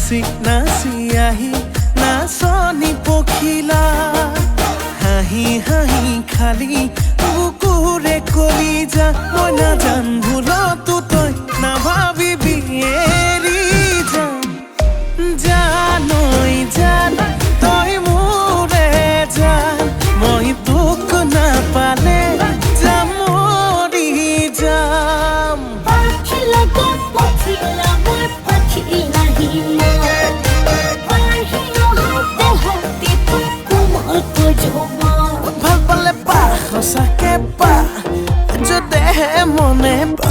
নাচি নাচি আহি নাচনি পখিলা হাঁহি হাঁহি খালি বুকুৰে কলিজা মই নাজান ভুলতো তই নাভাবিবি এৰি যাম জানৈ জান তই মোৰে জান মই তোক নাপালে যাম মৰি যাম ভাল পালে পা সঁচাকে পা যদেহে মনে পা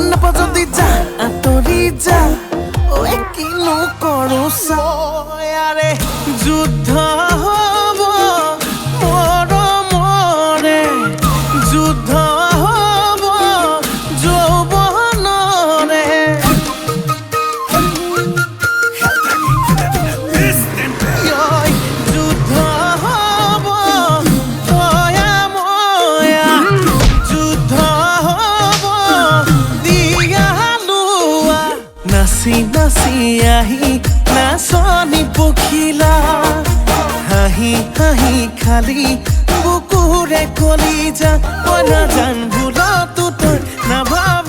নাপা যদি যা আঁতৰি যা ঐ কিনো কৰোঁ চাৰে যুদ্ধ হ'ব মৰমৰে যুদ্ধ হ'ব যৌৱনৰে যুদ্ধ হ'ব তয়া ময়া যুদ্ধ হ'ব দিয়া লোৱা নাচি নাচি আহি নাচনি পখিলা হাঁহি হাঁহি খালি বুকুৰে কলিজা মই নাজান ভুলতো তই নাভাব